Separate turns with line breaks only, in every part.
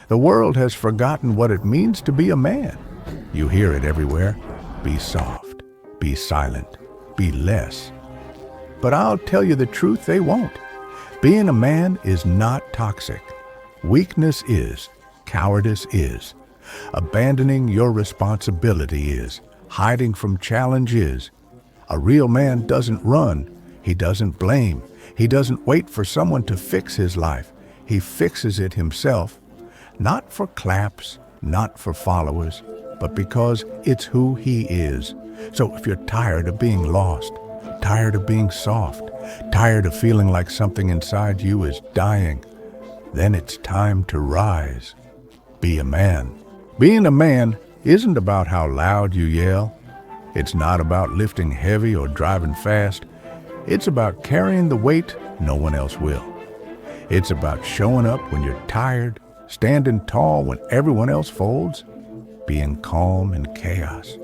The world has forgotten what it means to be a man. You hear it everywhere. Be soft, be silent, be less. But I'll tell you the truth, they won't. Being a man is not toxic. Weakness is. Cowardice is. Abandoning your responsibility is. Hiding from challenge is. A real man doesn't run. He doesn't blame. He doesn't wait for someone to fix his life. He fixes it himself. Not for claps, not for followers, but because it's who he is. So if you're tired of being lost, tired of being soft, tired of feeling like something inside you is dying, then it's time to rise. Be a man. Being a man isn't about how loud you yell. It's not about lifting heavy or driving fast. It's about carrying the weight no one else will. It's about showing up when you're tired, standing tall when everyone else folds, being calm in chaos,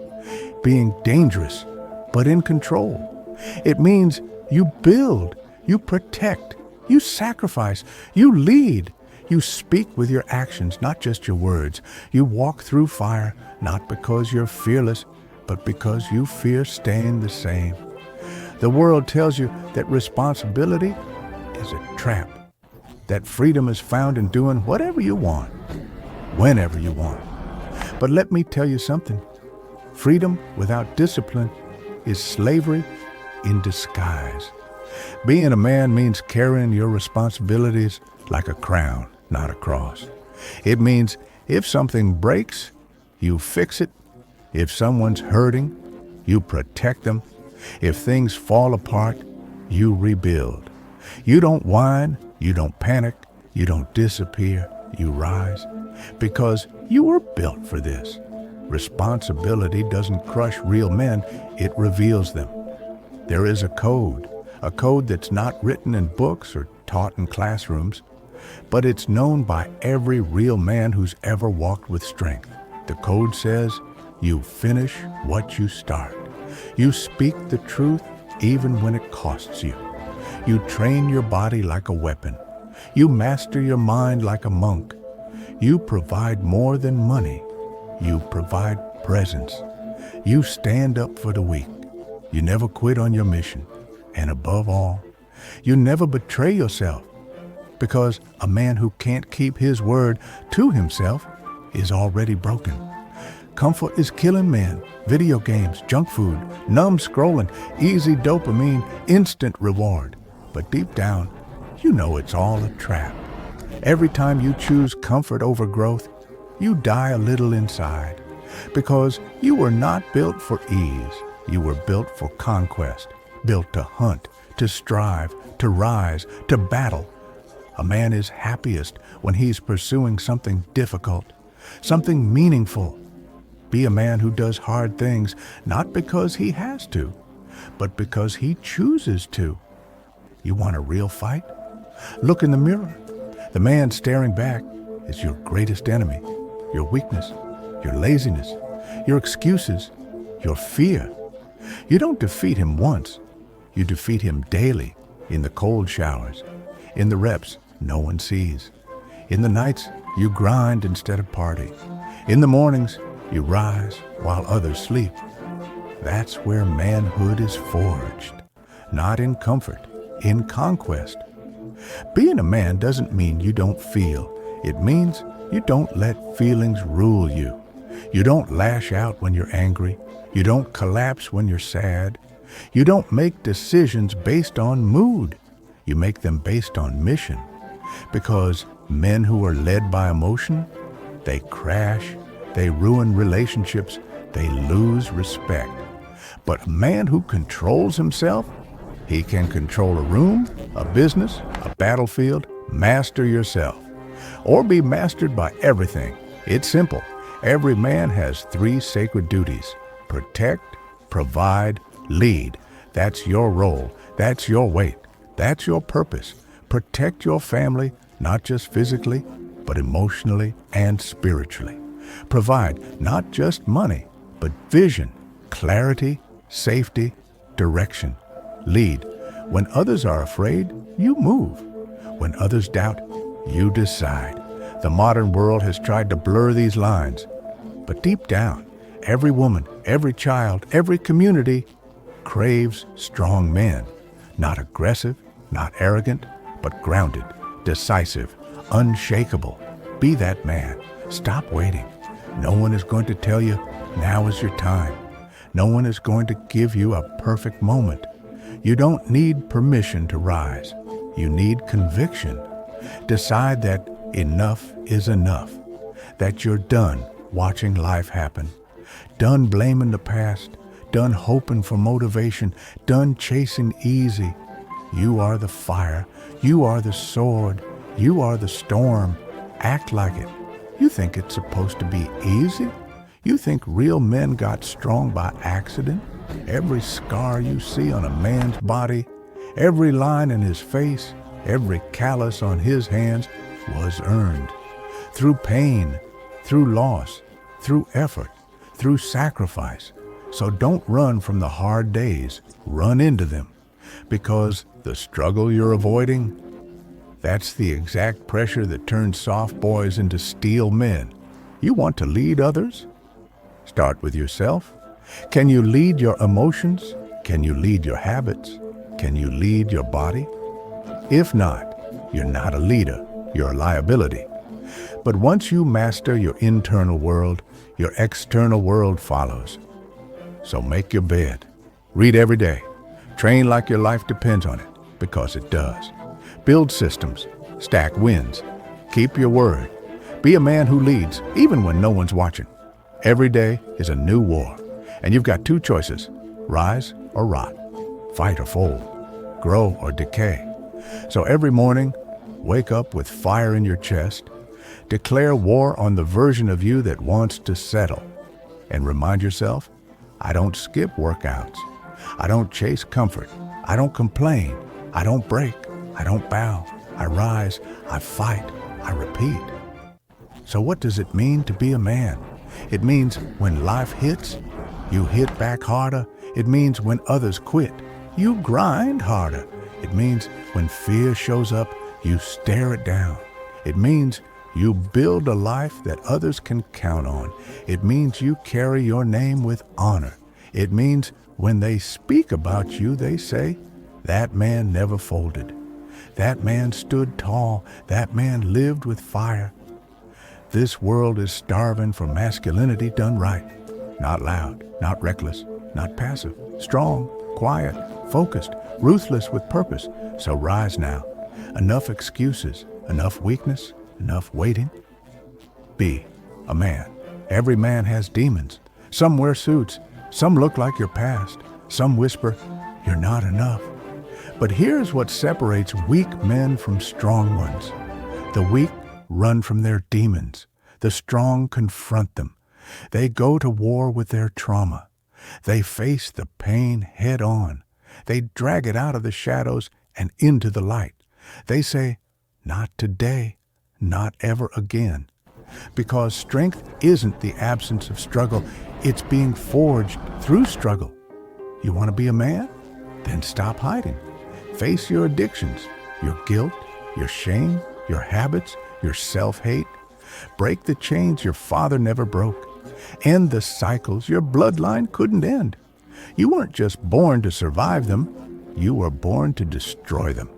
being dangerous but in control. It means you build, you protect, you sacrifice, you lead. You speak with your actions, not just your words. You walk through fire, not because you're fearless, but because you fear staying the same. The world tells you that responsibility is a trap, that freedom is found in doing whatever you want, whenever you want. But let me tell you something. Freedom without discipline is slavery in disguise. Being a man means carrying your responsibilities like a crown, not a cross. It means if something breaks, you fix it. If someone's hurting, you protect them. If things fall apart, you rebuild. You don't whine, you don't panic, you don't disappear, you rise. Because you were built for this. Responsibility doesn't crush real men, it reveals them. There is a code that's not written in books or taught in classrooms, but it's known by every real man who's ever walked with strength. The code says, you finish what you start. You speak the truth even when it costs you. You train your body like a weapon. You master your mind like a monk. You provide more than money. You provide presence. You stand up for the weak. You never quit on your mission. And above all, you never betray yourself, because a man who can't keep his word to himself is already broken. Comfort is killing men. Video games, junk food, numb scrolling, easy dopamine, instant reward. But deep down, you know it's all a trap. Every time you choose comfort over growth, you die a little inside, because you were not built for ease. You were built for conquest, built to hunt, to strive, to rise, to battle. A man is happiest when he's pursuing something difficult, something meaningful. Be a man who does hard things, not because he has to, but because he chooses to. You want a real fight? Look in the mirror. The man staring back is your greatest enemy, your weakness, your laziness, your excuses, your fear. You don't defeat him once. You defeat him daily, in the cold showers, in the reps no one sees. In the nights, you grind instead of party. In the mornings, you rise while others sleep. That's where manhood is forged, not in comfort, in conquest. Being a man doesn't mean you don't feel. It means you don't let feelings rule you. You don't lash out when you're angry. You don't collapse when you're sad. You don't make decisions based on mood. You make them based on mission. Because men who are led by emotion, they crash, they ruin relationships, they lose respect. But a man who controls himself, he can control a room, a business, a battlefield, master yourself, or be mastered by everything. It's simple. Every man has 3 sacred duties: protect, provide, lead. That's your role. That's your weight. That's your purpose. Protect your family, not just physically, but emotionally and spiritually. Provide not just money, but vision, clarity, safety, direction. Lead. When others are afraid, you move. When others doubt, you decide. The modern world has tried to blur these lines, but deep down, every woman, every child, every community craves strong men. Not aggressive, not arrogant, but grounded, decisive, unshakable. Be that man. Stop waiting. No one is going to tell you, now is your time. No one is going to give you a perfect moment. You don't need permission to rise. You need conviction. Decide that enough is enough. That you're done watching life happen. Done blaming the past. Done hoping for motivation. Done chasing easy. You are the fire. You are the sword. You are the storm. Act like it. You think it's supposed to be easy? You think real men got strong by accident? Every scar you see on a man's body, every line in his face, every callus on his hands was earned. Through pain, through loss, through effort, through sacrifice. So don't run from the hard days, run into them. Because the struggle you're avoiding, that's the exact pressure that turns soft boys into steel men. You want to lead others? Start with yourself. Can you lead your emotions? Can you lead your habits? Can you lead your body? If not, you're not a leader, you're a liability. But once you master your internal world, your external world follows. So make your bed. Read every day. Train like your life depends on it, because it does. Build systems. Stack wins. Keep your word. Be a man who leads, even when no one's watching. Every day is a new war, and you've got two choices: rise or rot, fight or fold, grow or decay. So every morning, wake up with fire in your chest, declare war on the version of you that wants to settle, and remind yourself, I don't skip workouts, I don't chase comfort, I don't complain, I don't break, I don't bow, I rise, I fight, I repeat. So what does it mean to be a man? It means when life hits, you hit back harder. It means when others quit, you grind harder. It means when fear shows up, you stare it down. It means you build a life that others can count on. It means you carry your name with honor. It means when they speak about you, they say, that man never folded. That man stood tall. That man lived with fire. This world is starving for masculinity done right. Not loud, not reckless, not passive. Strong, quiet, focused, ruthless with purpose. So rise now. Enough excuses, enough weakness, enough waiting. Be a man. Every man has demons. Some wear suits. Some look like your past. Some whisper, you're not enough. But here's what separates weak men from strong ones. The weak run from their demons. The strong confront them. They go to war with their trauma. They face the pain head on. They drag it out of the shadows and into the light. They say, not today, not ever again. Because strength isn't the absence of struggle. It's being forged through struggle. You want to be a man? Then stop hiding. Face your addictions, your guilt, your shame, your habits, your self-hate. Break the chains your father never broke. End the cycles your bloodline couldn't end. You weren't just born to survive them. You were born to destroy them.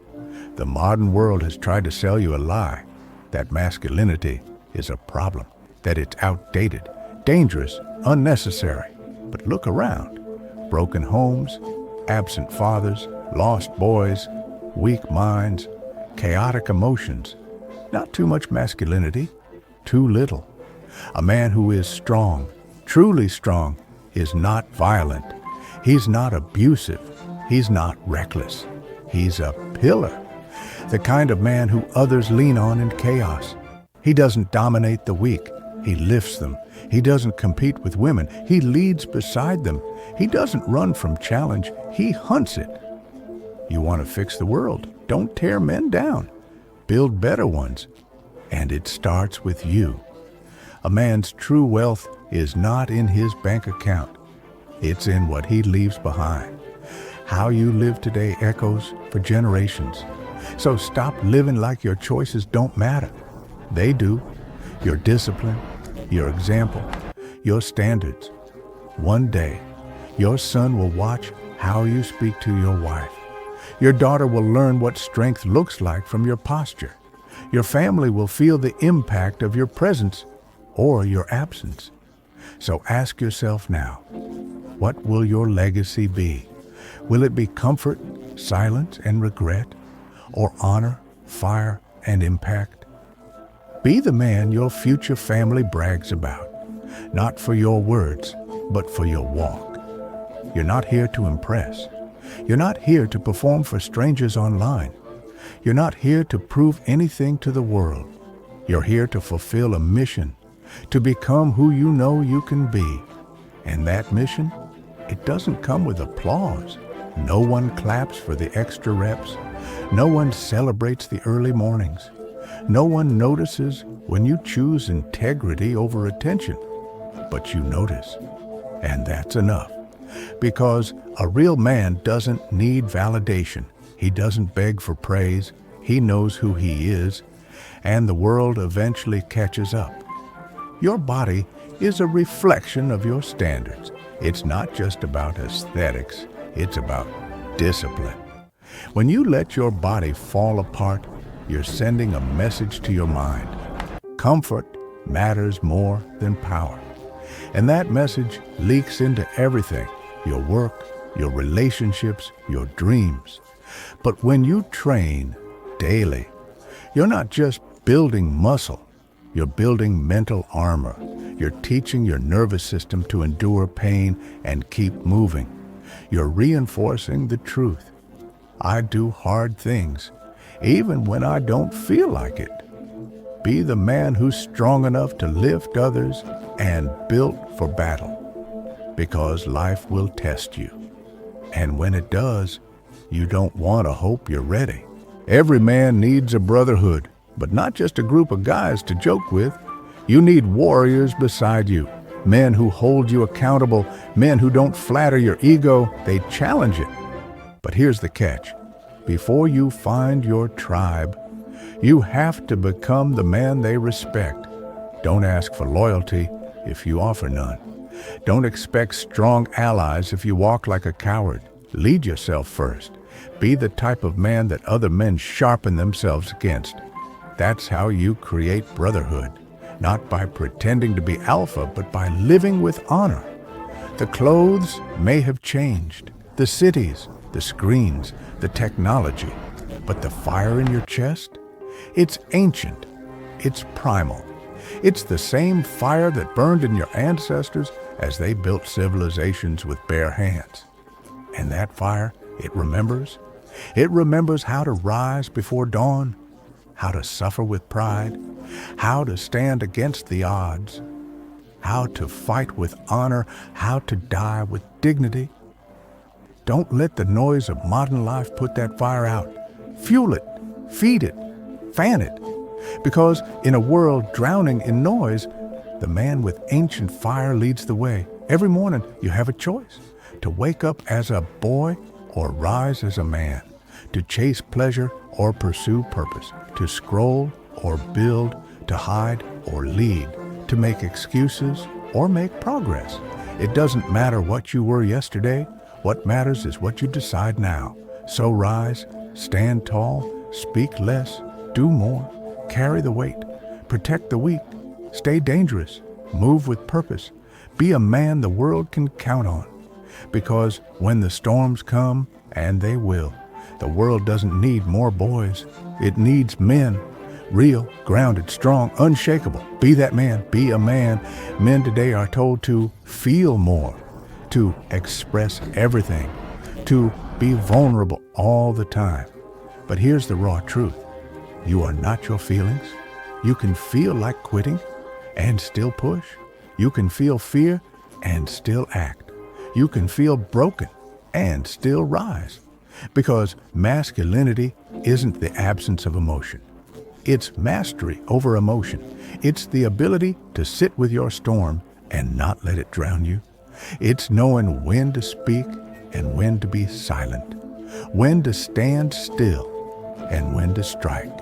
The modern world has tried to sell you a lie, that masculinity is a problem, that it's outdated, dangerous, unnecessary. But look around. Broken homes, absent fathers, lost boys, weak minds, chaotic emotions. Not too much masculinity, too little. A man who is strong, truly strong, is not violent. He's not abusive. He's not reckless. He's a pillar. The kind of man who others lean on in chaos. He doesn't dominate the weak. He lifts them. He doesn't compete with women. He leads beside them. He doesn't run from challenge. He hunts it. You want to fix the world? Don't tear men down. Build better ones. And it starts with you. A man's true wealth is not in his bank account. It's in what he leaves behind. How you live today echoes for generations. So stop living like your choices don't matter. They do. your discipline, your example, your standards. One day, your son will watch how you speak to your wife. Your daughter will learn what strength looks like from your posture. Your family will feel the impact of your presence or your absence. So ask yourself now, what will your legacy be? Will it be comfort, silence, and regret, or honor, fire, and impact? Be the man your future family brags about, not for your words, but for your walk. You're not here to impress. You're not here to perform for strangers online. You're not here to prove anything to the world. You're here to fulfill a mission, to become who you know you can be. And that mission, it doesn't come with applause. No one claps for the extra reps. No one celebrates the early mornings. No one notices when you choose integrity over attention. But you notice, and that's enough. Because a real man doesn't need validation. He doesn't beg for praise. He knows who he is, and the world eventually catches up. Your body is a reflection of your standards. It's not just about aesthetics. It's about discipline. When you let your body fall apart, you're sending a message to your mind. Comfort matters more than power. And that message leaks into everything, your work, your relationships, your dreams. But when you train daily, you're not just building muscle, you're building mental armor. You're teaching your nervous system to endure pain and keep moving. You're reinforcing the truth. I do hard things, even when I don't feel like it. Be the man who's strong enough to lift others and built for battle, because life will test you. And when it does, you don't want to hope you're ready. Every man needs a brotherhood, but not just a group of guys to joke with. You need warriors beside you, men who hold you accountable, men who don't flatter your ego, they challenge it. But here's the catch. Before you find your tribe, you have to become the man they respect. Don't ask for loyalty if you offer none. Don't expect strong allies if you walk like a coward. Lead yourself first. Be the type of man that other men sharpen themselves against. That's how you create brotherhood, not by pretending to be alpha, but by living with honor. The clothes may have changed, the cities, the screens, the technology, but the fire in your chest, it's ancient, it's primal. It's the same fire that burned in your ancestors as they built civilizations with bare hands. And that fire, it remembers. It remembers how to rise before dawn, how to suffer with pride, how to stand against the odds, how to fight with honor, how to die with dignity. Don't let the noise of modern life put that fire out. Fuel it, feed it, fan it. Because in a world drowning in noise, the man with ancient fire leads the way. Every morning you have a choice, to wake up as a boy or rise as a man, to chase pleasure or pursue purpose, to scroll or build, to hide or lead, to make excuses or make progress. It doesn't matter what you were yesterday. What matters is what you decide now. So rise, stand tall, speak less, do more, carry the weight, protect the weak, stay dangerous, move with purpose, be a man the world can count on. Because when the storms come, and they will, the world doesn't need more boys. It needs men, real, grounded, strong, unshakable. Be that man, be a man. Men today are told to feel more, to express everything, to be vulnerable all the time. But here's the raw truth. You are not your feelings. You can feel like quitting and still push. You can feel fear and still act. You can feel broken and still rise. Because masculinity isn't the absence of emotion. It's mastery over emotion. It's the ability to sit with your storm and not let it drown you. It's knowing when to speak and when to be silent, when to stand still and when to strike.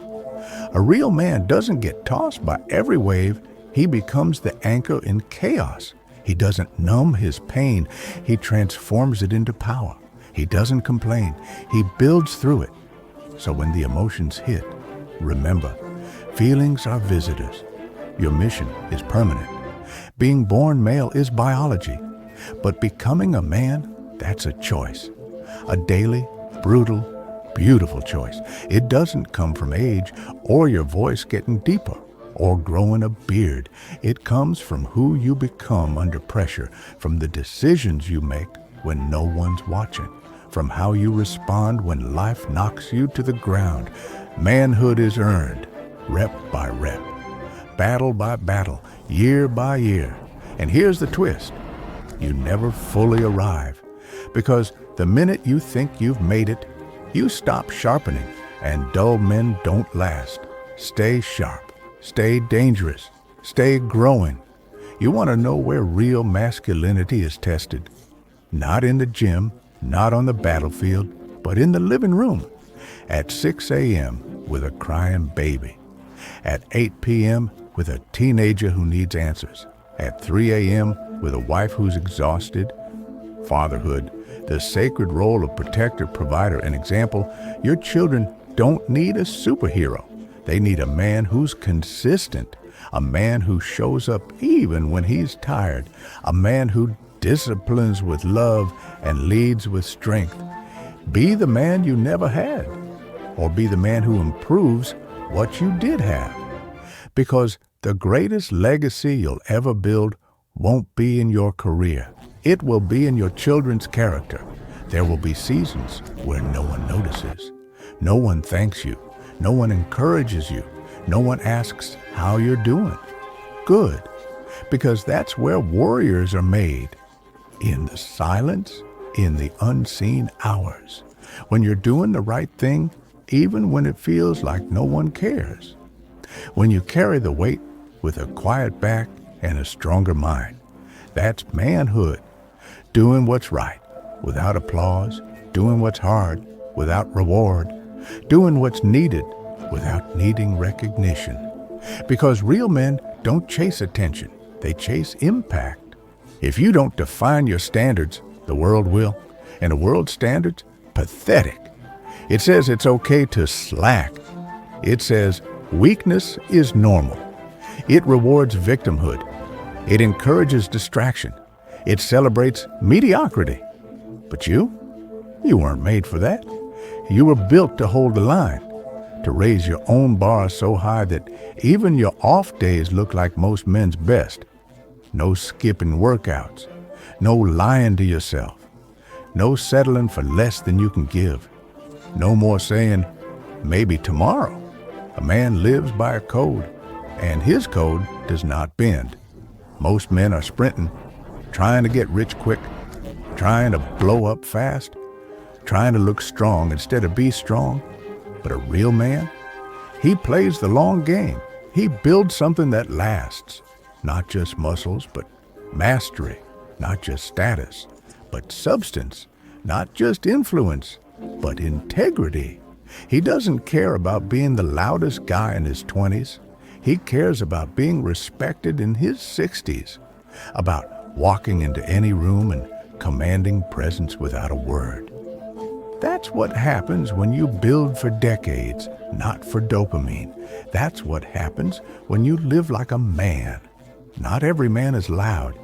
A real man doesn't get tossed by every wave. He becomes the anchor in chaos. He doesn't numb his pain. He transforms it into power. He doesn't complain. He builds through it. So when the emotions hit, remember, feelings are visitors. Your mission is permanent. Being born male is biology. But becoming a man, that's a choice. A daily, brutal, beautiful choice. It doesn't come from age or your voice getting deeper or growing a beard. It comes from who you become under pressure, from the decisions you make when no one's watching, from how you respond when life knocks you to the ground. Manhood is earned, rep by rep, battle by battle, year by year. And here's the twist. You never fully arrive, because the minute you think you've made it, you stop sharpening, and dull men don't last. Stay sharp, stay dangerous, stay growing. You want to know where real masculinity is tested? Not in the gym, not on the battlefield, but in the living room. At 6 a.m. with a crying baby. At 8 p.m. with a teenager who needs answers. At 3 a.m. with a wife who's exhausted. Fatherhood, the sacred role of protector, provider, and example. Your children don't need a superhero. They need a man who's consistent, a man who shows up even when he's tired, a man who disciplines with love and leads with strength. Be the man you never had, or be the man who improves what you did have. Because the greatest legacy you'll ever build won't be in your career. It will be in your children's character. There will be seasons where no one notices. No one thanks you. No one encourages you. No one asks how you're doing. Good, because that's where warriors are made. In the silence, in the unseen hours. When you're doing the right thing, even when it feels like no one cares. When you carry the weight with a quiet back and a stronger mind. That's manhood. Doing what's right without applause, doing what's hard without reward, doing what's needed without needing recognition. Because real men don't chase attention, they chase impact. If you don't define your standards, the world will. And the world's standards? Pathetic. It says it's okay to slack. It says weakness is normal. It rewards victimhood. It encourages distraction. It celebrates mediocrity. But you weren't made for that. You were built to hold the line, to raise your own bar so high that even your off days look like most men's best. No skipping workouts. No lying to yourself. No settling for less than you can give. No more saying, maybe tomorrow. A man lives by a code, and his code does not bend. Most men are sprinting, trying to get rich quick, trying to blow up fast, trying to look strong instead of be strong. But a real man, he plays the long game. He builds something that lasts. Not just muscles, but mastery. Not just status, but substance. Not just influence, but integrity. He doesn't care about being the loudest guy in his 20s. He cares about being respected in his 60s, about walking into any room and commanding presence without a word. That's what happens when you build for decades, not for dopamine. That's what happens when you live like a man. Not every man is loud.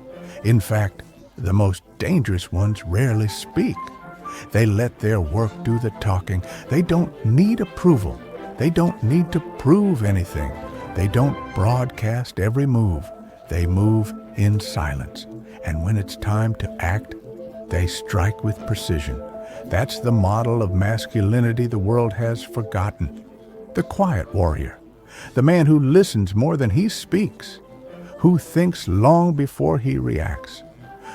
In fact, the most dangerous ones rarely speak. They let their work do the talking. They don't need approval. They don't need to prove anything. They don't broadcast every move. They move in silence. And when it's time to act, they strike with precision. That's the model of masculinity the world has forgotten. The quiet warrior. The man who listens more than he speaks. Who thinks long before he reacts.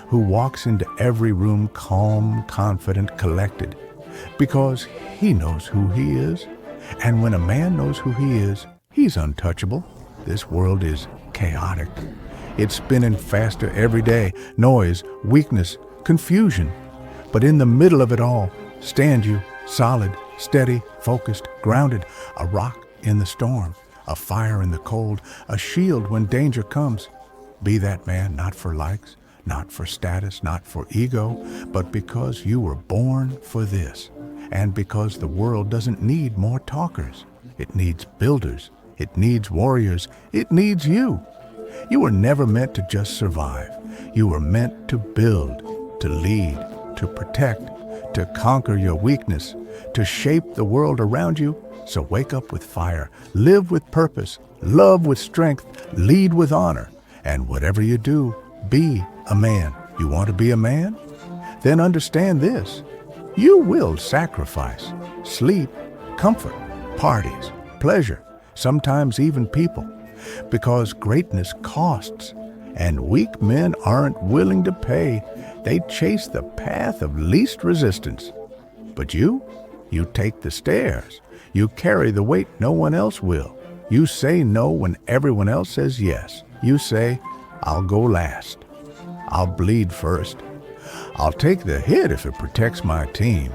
Who walks into every room calm, confident, collected, because he knows who he is. And when a man knows who he is, he's untouchable. This world is chaotic. It's spinning faster every day. Noise, weakness, confusion. But in the middle of it all, stand you, solid, steady, focused, grounded, a rock in the storm. a fire in the cold, a shield when danger comes. Be that man not for likes, not for status, not for ego, but because you were born for this, and because the world doesn't need more talkers. It needs builders. It needs warriors. It needs you. You were never meant to just survive. You were meant to build, to lead, to protect, to conquer your weakness, to shape the world around you. So wake up with fire, live with purpose, love with strength, lead with honor, and whatever you do, be a man. You want to be a man? Then understand this. You will sacrifice sleep, comfort, parties, pleasure, sometimes even people, because greatness costs, and weak men aren't willing to pay. They chase the path of least resistance. But you take the stairs. You carry the weight no one else will. You say no when everyone else says yes. You say, I'll go last. I'll bleed first. I'll take the hit if it protects my team.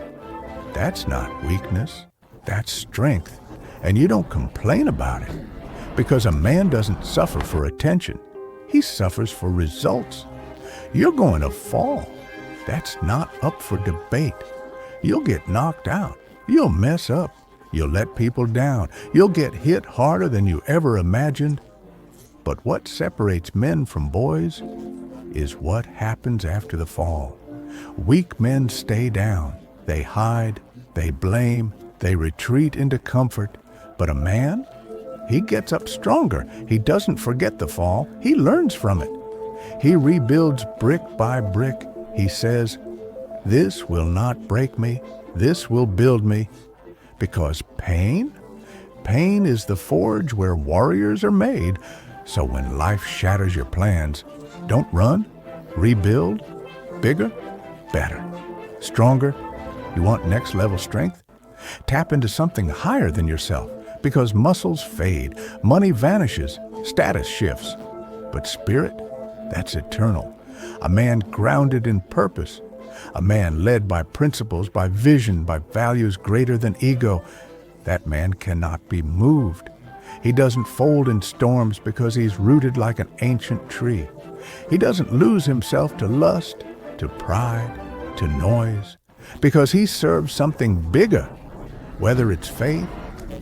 That's not weakness. That's strength. And you don't complain about it. Because a man doesn't suffer for attention. He suffers for results. You're going to fall. That's not up for debate. You'll get knocked out. You'll mess up. You'll let people down. You'll get hit harder than you ever imagined. But what separates men from boys is what happens after the fall. Weak men stay down. They hide. They blame. They retreat into comfort. But a man, he gets up stronger. He doesn't forget the fall. He learns from it. He rebuilds brick by brick. He says, this will not break me. This will build me. Because pain is the forge where warriors are made. So when life shatters your plans, don't run. Rebuild. Bigger, better, stronger. You want next level strength? Tap into something higher than yourself, because muscles fade, money vanishes, status shifts. But spirit, that's eternal. A man grounded in purpose. A man led by principles, by vision, by values greater than ego. That man cannot be moved. He doesn't fold in storms because he's rooted like an ancient tree. He doesn't lose himself to lust, to pride, to noise, because he serves something bigger, whether it's faith,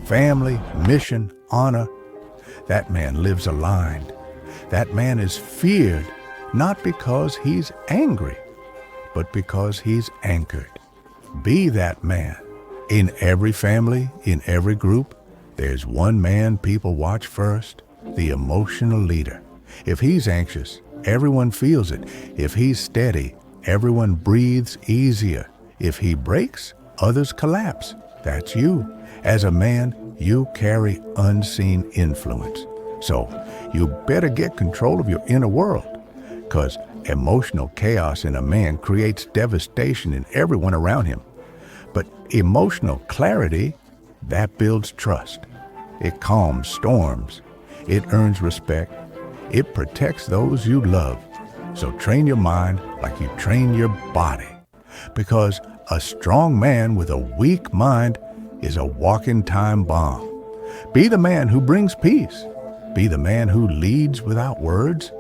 family, mission, honor. That man lives aligned. That man is feared, not because he's angry, but because he's anchored. Be that man. In every family, in every group, there's one man people watch first, the emotional leader. If he's anxious, everyone feels it. If he's steady, everyone breathes easier. If he breaks, others collapse. That's you. As a man, you carry unseen influence. So you better get control of your inner world, because emotional chaos in a man creates devastation in everyone around him. But emotional clarity, that builds trust. It calms storms. It earns respect. It protects those you love. So train your mind like you train your body. Because a strong man with a weak mind is a walking time bomb. Be the man who brings peace. Be the man who leads without words.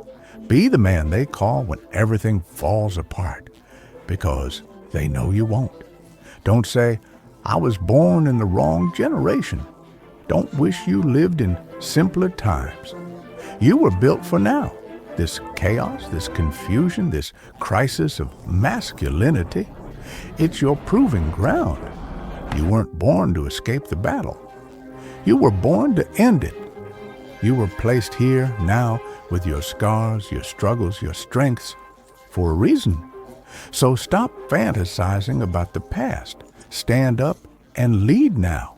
Be the man they call when everything falls apart. Because they know you won't. Don't say, I was born in the wrong generation. Don't wish you lived in simpler times. You were built for now. This chaos, this confusion, this crisis of masculinity, it's your proving ground. You weren't born to escape the battle. You were born to end it. You were placed here now with your scars, your struggles, your strengths for a reason. So stop fantasizing about the past. Stand up and lead now.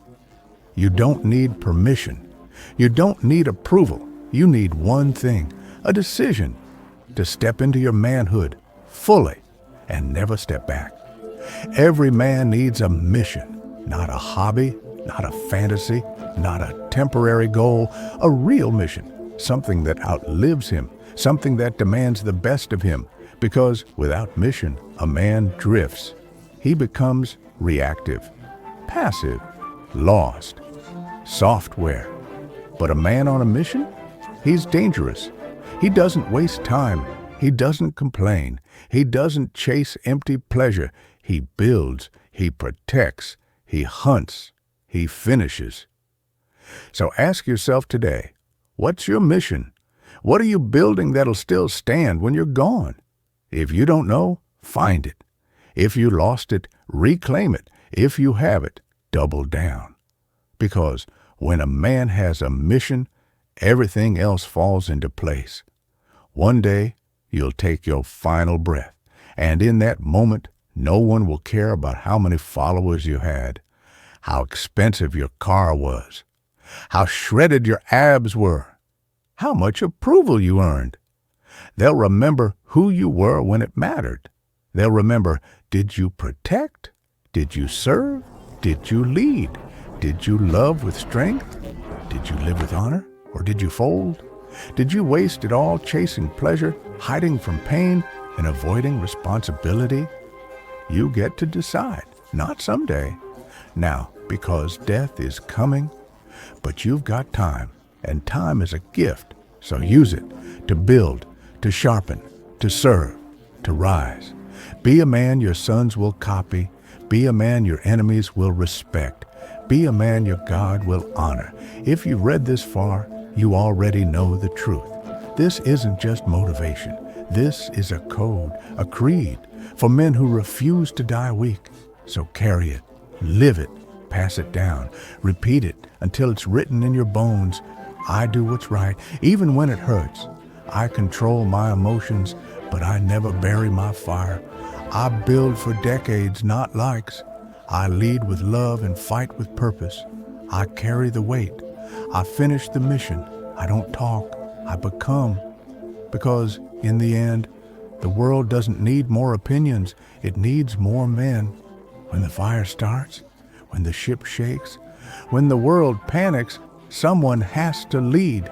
You don't need permission. You don't need approval. You need one thing, a decision to step into your manhood fully and never step back. Every man needs a mission, not a hobby, not a fantasy, not a temporary goal, a real mission, something that outlives him, something that demands the best of him. Because without mission, a man drifts. He becomes reactive, passive, lost, software. But a man on a mission? He's dangerous. He doesn't waste time. He doesn't complain. He doesn't chase empty pleasure. He builds. He protects. He hunts. He finishes. So ask yourself today, what's your mission? What are you building that'll still stand when you're gone? If you don't know, find it. If you lost it, reclaim it. If you have it, double down. Because when a man has a mission, everything else falls into place. One day, you'll take your final breath, and in that moment, no one will care about how many followers you had, how expensive your car was, how shredded your abs were, how much approval you earned. They'll remember who you were when it mattered. They'll remember, did you protect? Did you serve? Did you lead? Did you love with strength? Did you live with honor? Or did you fold? Did you waste it all chasing pleasure, hiding from pain, and avoiding responsibility? You get to decide, not someday. Now, because death is coming, but you've got time, and time is a gift, so use it to build, to sharpen, to serve, to rise. Be a man your sons will copy. Be a man your enemies will respect. Be a man your God will honor. If you've read this far, you already know the truth. This isn't just motivation. This is a code, a creed for men who refuse to die weak. So carry it, live it, pass it down, repeat it until it's written in your bones. I do what's right, even when it hurts. I control my emotions, but I never bury my fire. I build for decades, not likes. I lead with love and fight with purpose. I carry the weight. I finish the mission. I don't talk. I become. Because in the end, the world doesn't need more opinions. It needs more men. When the fire starts, when the ship shakes, when the world panics, someone has to lead.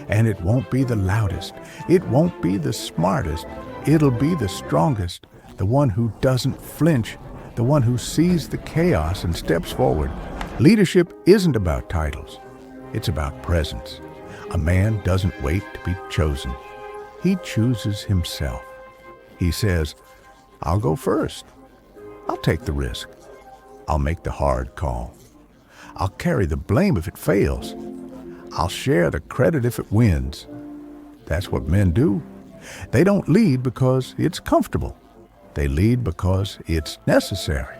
And it won't be the loudest. It won't be the smartest. It'll be the strongest, the one who doesn't flinch, the one who sees the chaos and steps forward. Leadership isn't about titles. It's about presence. A man doesn't wait to be chosen. He chooses himself. He says, I'll go first. I'll take the risk. I'll make the hard call. I'll carry the blame if it fails. I'll share the credit if it wins. That's what men do. They don't lead because it's comfortable. They lead because it's necessary.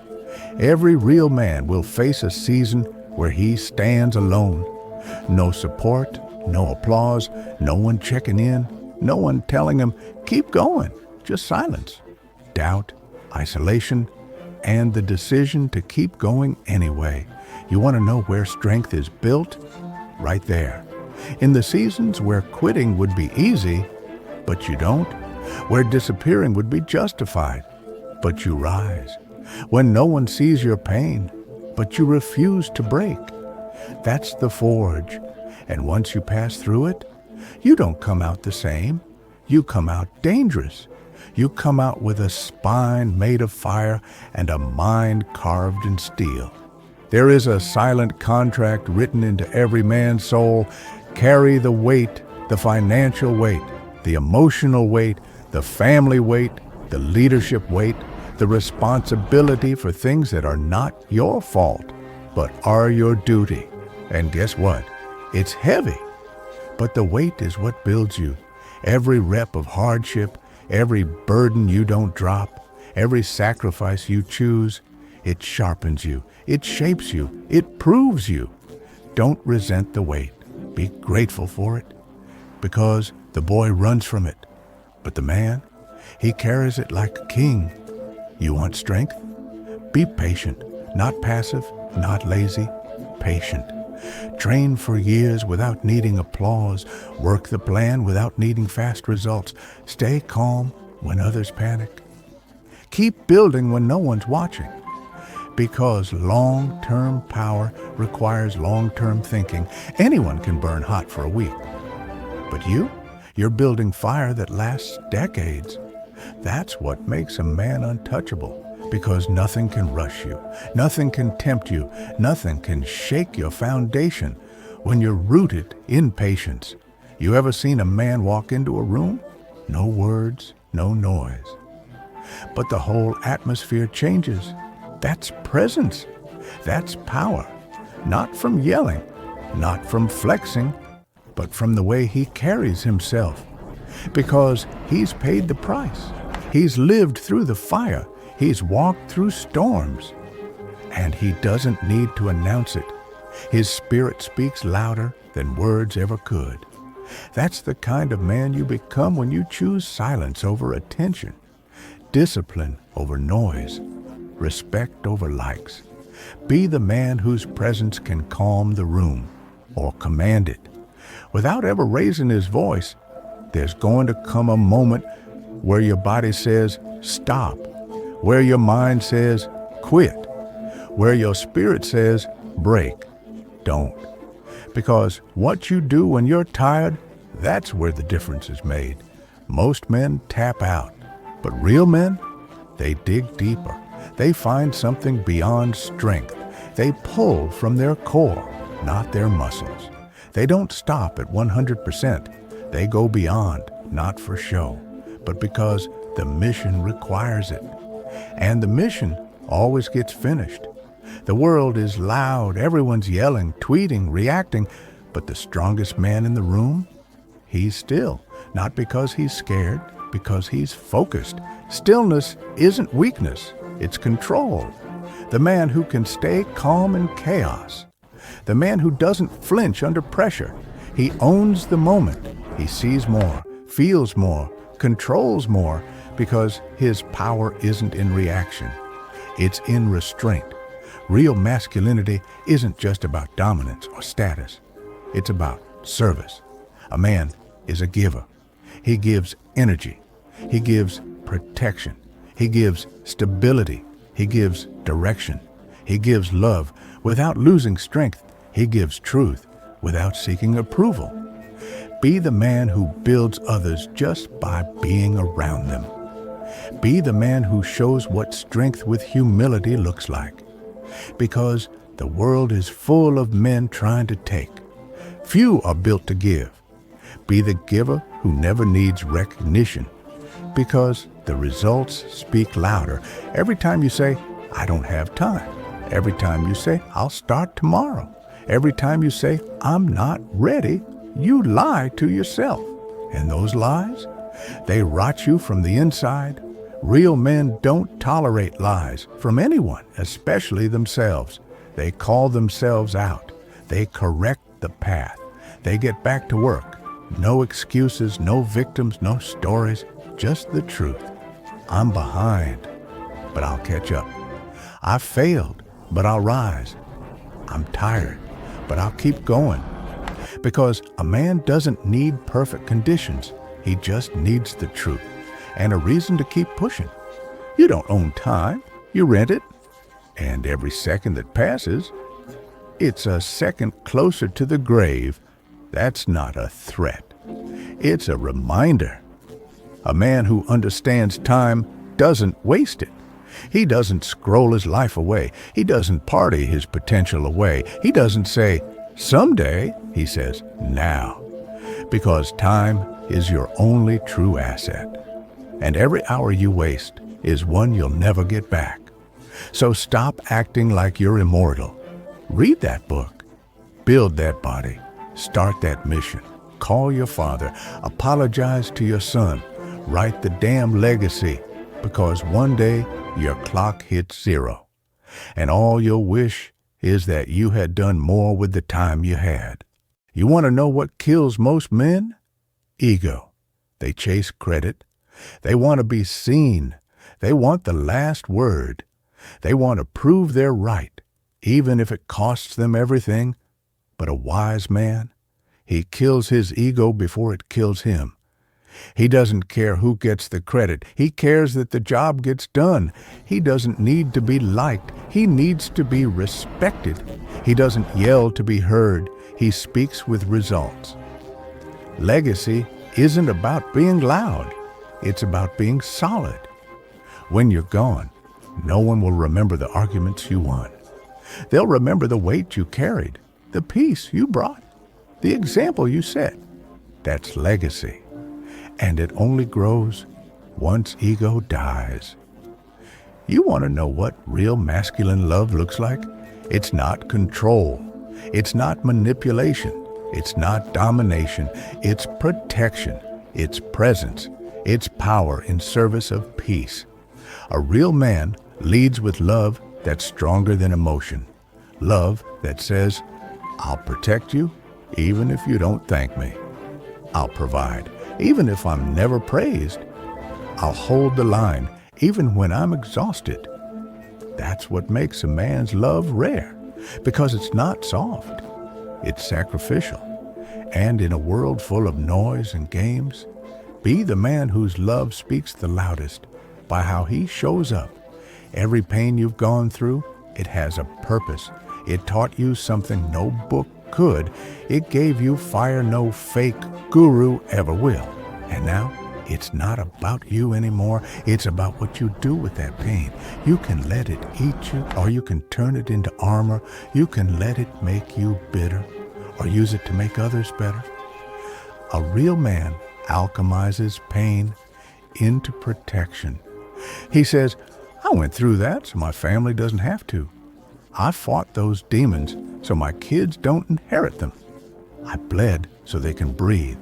Every real man will face a season where he stands alone. No support, no applause, no one checking in, no one telling him, keep going, just silence, doubt, isolation, and the decision to keep going anyway. You want to know where strength is built? Right there. In the seasons where quitting would be easy, but you don't. Where disappearing would be justified, but you rise. When no one sees your pain, but you refuse to break. That's the forge. And once you pass through it, you don't come out the same. You come out dangerous. You come out with a spine made of fire and a mind carved in steel. There is a silent contract written into every man's soul. Carry the weight, the financial weight, the emotional weight, the family weight, the leadership weight, the responsibility for things that are not your fault, but are your duty. And guess what? It's heavy, but the weight is what builds you. Every rep of hardship, every burden you don't drop, every sacrifice you choose, it sharpens you, it shapes you, it proves you. Don't resent the weight. Be grateful for it, because the boy runs from it, but the man, he carries it like a king. You want strength? Be patient, not passive, not lazy, patient. Train for years without needing applause. Work the plan without needing fast results. Stay calm when others panic. Keep building when no one's watching. Because long-term power requires long-term thinking. Anyone can burn hot for a week. But you're building fire that lasts decades. That's what makes a man untouchable. Because nothing can rush you, nothing can tempt you, nothing can shake your foundation. when you're rooted in patience. You ever seen a man walk into a room? No words, no noise. But the whole atmosphere changes. That's presence. That's power. Not from yelling, not from flexing, but from the way he carries himself. Because he's paid the price. He's lived through the fire. He's walked through storms. And he doesn't need to announce it. His spirit speaks louder than words ever could. That's the kind of man you become when you choose silence over attention, discipline over noise, respect over likes. Be the man whose presence can calm the room or command it. Without ever raising his voice, there's going to come a moment where your body says, stop, where your mind says, quit, where your spirit says, break, don't. Because what you do when you're tired, that's where the difference is made. Most men tap out, but real men, they dig deeper. They find something beyond strength. They pull from their core, not their muscles. They don't stop at 100%. They go beyond, not for show, but because the mission requires it. And the mission always gets finished. The world is loud, everyone's yelling, tweeting, reacting, but the strongest man in the room, he's still, not because he's scared, because he's focused. Stillness isn't weakness, it's control. The man who can stay calm in chaos. The man who doesn't flinch under pressure. He owns the moment. He sees more, feels more, controls more, because his power isn't in reaction. It's in restraint. Real masculinity isn't just about dominance or status. It's about service. A man is a giver. He gives energy. He gives protection. He gives stability. He gives direction. He gives love without losing strength. He gives truth without seeking approval. Be the man who builds others just by being around them. Be the man who shows what strength with humility looks like. Because the world is full of men trying to take. Few are built to give. Be the giver who never needs recognition. Because the results speak louder. Every time you say, I don't have time. Every time you say, I'll start tomorrow. Every time you say, I'm not ready, you lie to yourself. And those lies, they rot you from the inside. Real men don't tolerate lies from anyone, especially themselves. They call themselves out. They correct the path. They get back to work. No excuses, no victims, no stories, just the truth. I'm behind, but I'll catch up. I failed, but I'll rise. I'm tired, but I'll keep going. Because a man doesn't need perfect conditions. He just needs the truth and a reason to keep pushing. You don't own time. You rent it. And every second that passes, it's a second closer to the grave. That's not a threat. It's a reminder. A man who understands time doesn't waste it. He doesn't scroll his life away. He doesn't party his potential away. He doesn't say, someday. He says, now. Because time is your only true asset. And every hour you waste is one you'll never get back. So stop acting like you're immortal. Read that book. Build that body. Start that mission. Call your father. Apologize to your son. Write the damn legacy. Because one day your clock hits zero. And all you'll wish is that you had done more with the time you had. You want to know what kills most men? Ego. They chase credit. They want to be seen. They want the last word. They want to prove they're right, even if it costs them everything. But a wise man, he kills his ego before it kills him. He doesn't care who gets the credit. He cares that the job gets done. He doesn't need to be liked. He needs to be respected. He doesn't yell to be heard. He speaks with results. Legacy isn't about being loud. It's about being solid. When you're gone, no one will remember the arguments you won. They'll remember the weight you carried, the peace you brought, the example you set. That's legacy. And it only grows once ego dies. You want to know what real masculine love looks like? It's not control. It's not manipulation. It's not domination. It's protection. It's presence. It's power in service of peace. A real man leads with love that's stronger than emotion. Love that says, I'll protect you even if you don't thank me. I'll provide even if I'm never praised. I'll hold the line even when I'm exhausted. That's what makes a man's love rare, because it's not soft. It's sacrificial. And in a world full of noise and games, be the man whose love speaks the loudest by how he shows up. Every pain you've gone through, it has a purpose. It taught you something no book could. It gave you fire no fake guru ever will. And now, it's not about you anymore. It's about what you do with that pain. You can let it eat you, or you can turn it into armor. You can let it make you bitter, or use it to make others better. A real man alchemizes pain into protection. He says, I went through that so my family doesn't have to. I fought those demons so my kids don't inherit them. I bled so they can breathe.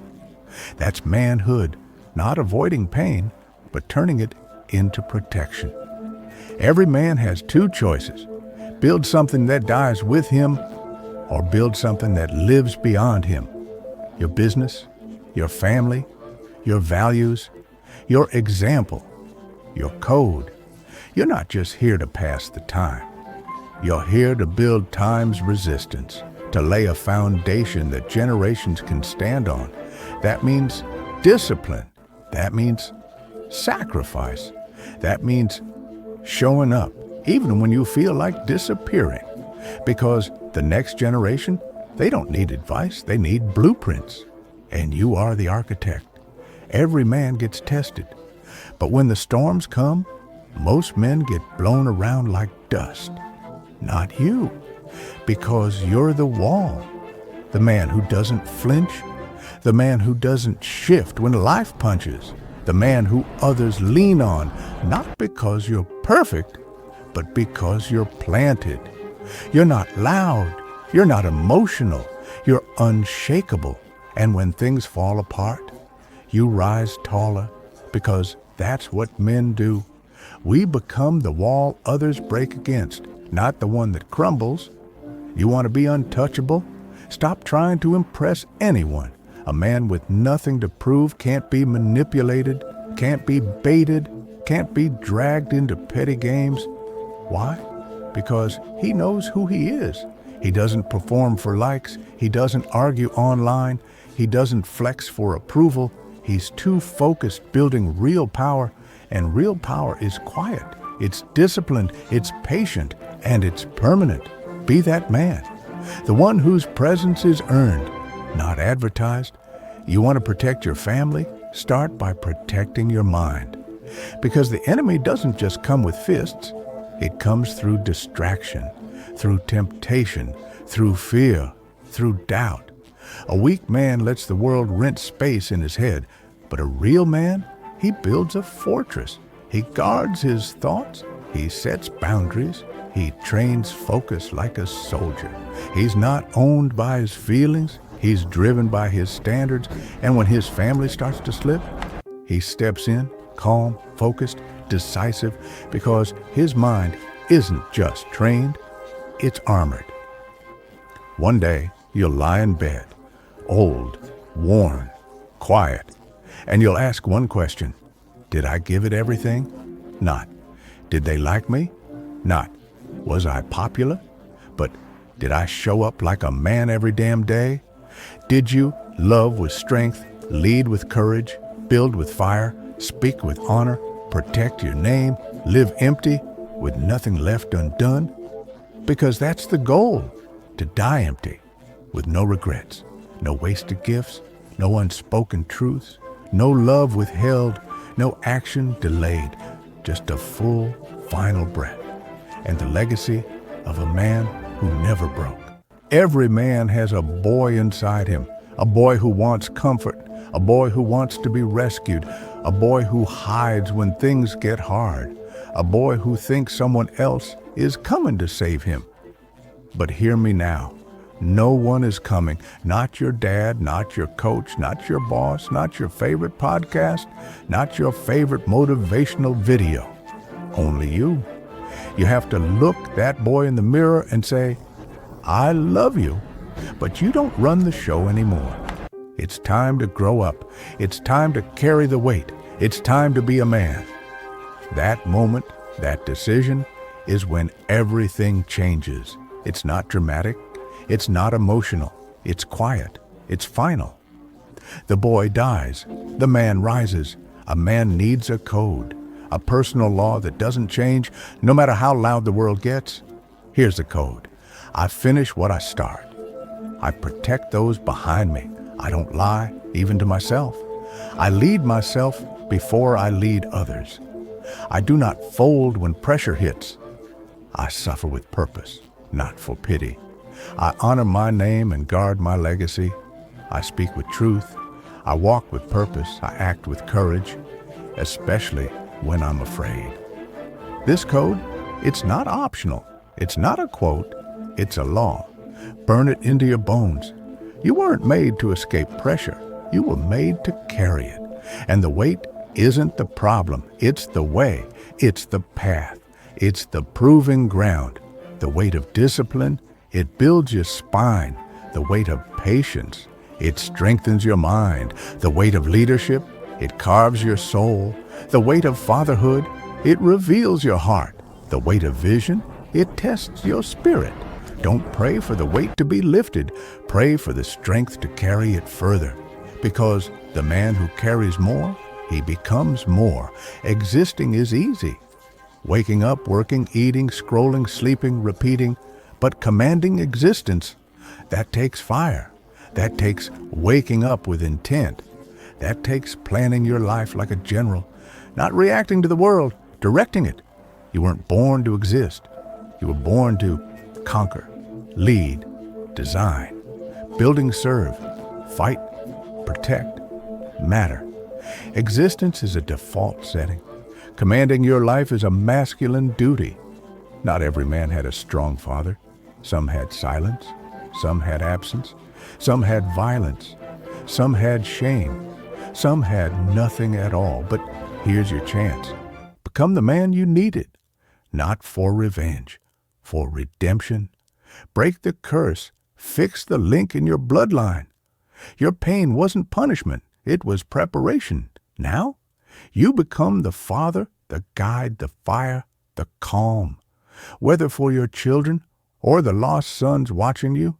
That's manhood, not avoiding pain, but turning it into protection. Every man has two choices: build something that dies with him, or build something that lives beyond him. Your business, your family, your values, your example, your code. You're not just here to pass the time. You're here to build time's resistance, to lay a foundation that generations can stand on. That means discipline. That means sacrifice. That means showing up, even when you feel like disappearing. Because the next generation, they don't need advice, they need blueprints. And you are the architect. Every man gets tested. But when the storms come, most men get blown around like dust. Not you, because you're the wall. The man who doesn't flinch, the man who doesn't shift when life punches, the man who others lean on, not because you're perfect, but because you're planted. You're not loud, you're not emotional, you're unshakable. And when things fall apart, you rise taller, because that's what men do. We become the wall others break against, not the one that crumbles. You want to be untouchable? Stop trying to impress anyone. A man with nothing to prove can't be manipulated, can't be baited, can't be dragged into petty games. Why? Because he knows who he is. He doesn't perform for likes. He doesn't argue online. He doesn't flex for approval. He's too focused building real power, and real power is quiet. It's disciplined, it's patient, and it's permanent. Be that man, the one whose presence is earned, not advertised. You want to protect your family? Start by protecting your mind. Because the enemy doesn't just come with fists. It comes through distraction, through temptation, through fear, through doubt. A weak man lets the world rent space in his head, but a real man, he builds a fortress. He guards his thoughts, he sets boundaries, he trains focus like a soldier. He's not owned by his feelings, he's driven by his standards, and when his family starts to slip, he steps in, calm, focused, decisive, because his mind isn't just trained, it's armored. One day, you'll lie in bed, old, worn, quiet, and you'll ask one question: did I give it everything? Not. Did they like me? Not. Was I popular? But did I show up like a man every damn day? Did you love with strength, lead with courage, build with fire, speak with honor, protect your name, live empty with nothing left undone? Because that's the goal, to die empty, with no regrets, no wasted gifts, no unspoken truths, no love withheld, no action delayed, just a full, final breath, and the legacy of a man who never broke. Every man has a boy inside him, A boy who wants comfort, a boy who wants to be rescued, a boy who hides when things get hard, a boy who thinks someone else is coming to save him. But hear me now. No one is coming. Not your dad, not your coach, not your boss, not your favorite podcast, not your favorite motivational video. Only you. You have to look that boy in the mirror and say, I love you, but you don't run the show anymore. It's time to grow up. It's time to carry the weight. It's time to be a man. That moment, that decision, is when everything changes. It's not dramatic. It's not emotional. It's quiet. It's final. The boy dies. The man rises. A man needs a code, a personal law that doesn't change no matter how loud the world gets. Here's the code. I finish what I start. I protect those behind me. I don't lie, even to myself. I lead myself before I lead others. I do not fold when pressure hits. I suffer with purpose, not for pity. I honor my name and guard my legacy. I speak with truth. I walk with purpose. I act with courage, especially when I'm afraid. This code, it's not optional. It's not a quote. It's a law. Burn it into your bones. You weren't made to escape pressure. You were made to carry it. And the weight isn't the problem. It's the way. It's the path. It's the proving ground. The weight of discipline, it builds your spine. The weight of patience, it strengthens your mind. The weight of leadership, it carves your soul. The weight of fatherhood, it reveals your heart. The weight of vision, it tests your spirit. Don't pray for the weight to be lifted. Pray for the strength to carry it further. Because the man who carries more, he becomes more. Existing is easy. Waking up, working, eating, scrolling, sleeping, repeating. But commanding existence, that takes fire. That takes waking up with intent. That takes planning your life like a general. Not reacting to the world, directing it. You weren't born to exist. You were born to conquer, lead, design, building, serve, fight, protect, matter. Existence is a default setting. Commanding your life is a masculine duty. Not every man had a strong father. Some had silence. Some had absence. Some had violence. Some had shame. Some had nothing at all. But here's your chance. Become the man you needed. Not for revenge, for redemption. Break the curse. Fix the link in your bloodline. Your pain wasn't punishment. It was preparation. Now, you become the father, the guide, the fire, the calm. Whether for your children or the lost sons watching you,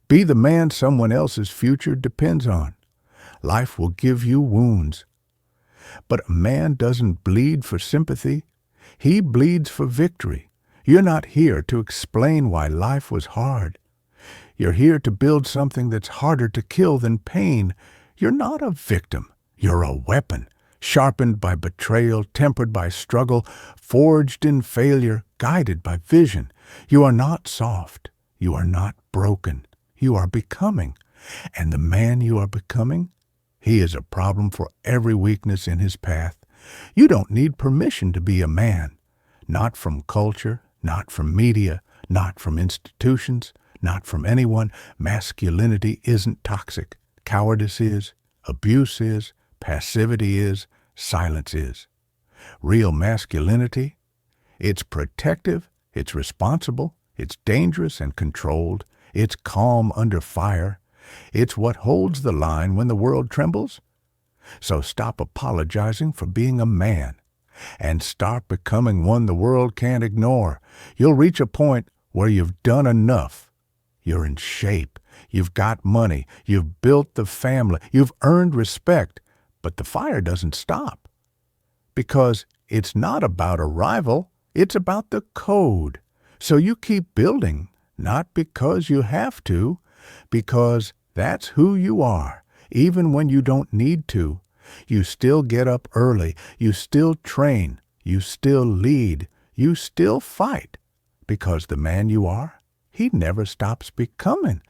be the man someone else's future depends on. Life will give you wounds. But a man doesn't bleed for sympathy. He bleeds for victory. You're not here to explain why life was hard. You're here to build something that's harder to kill than pain. You're not a victim. You're a weapon, sharpened by betrayal, tempered by struggle, forged in failure, guided by vision. You are not soft. You are not broken. You are becoming. And the man you are becoming, he is a problem for every weakness in his path. You don't need permission to be a man. Not from culture, not from media, not from institutions, not from anyone. Masculinity isn't toxic. Cowardice is. Abuse is. Passivity is. Silence is. Real masculinity, it's protective, it's responsible, it's dangerous and controlled, it's calm under fire. It's what holds the line when the world trembles. So stop apologizing for being a man and start becoming one the world can't ignore. You'll reach a point where you've done enough. You're in shape. You've got money. You've built the family. You've earned respect. But the fire doesn't stop. Because it's not about a rival. It's about the code. So you keep building, not because you have to, because that's who you are, even when you don't need to. You still get up early. You still train. You still lead. You still fight. Because the man you are, he never stops becoming.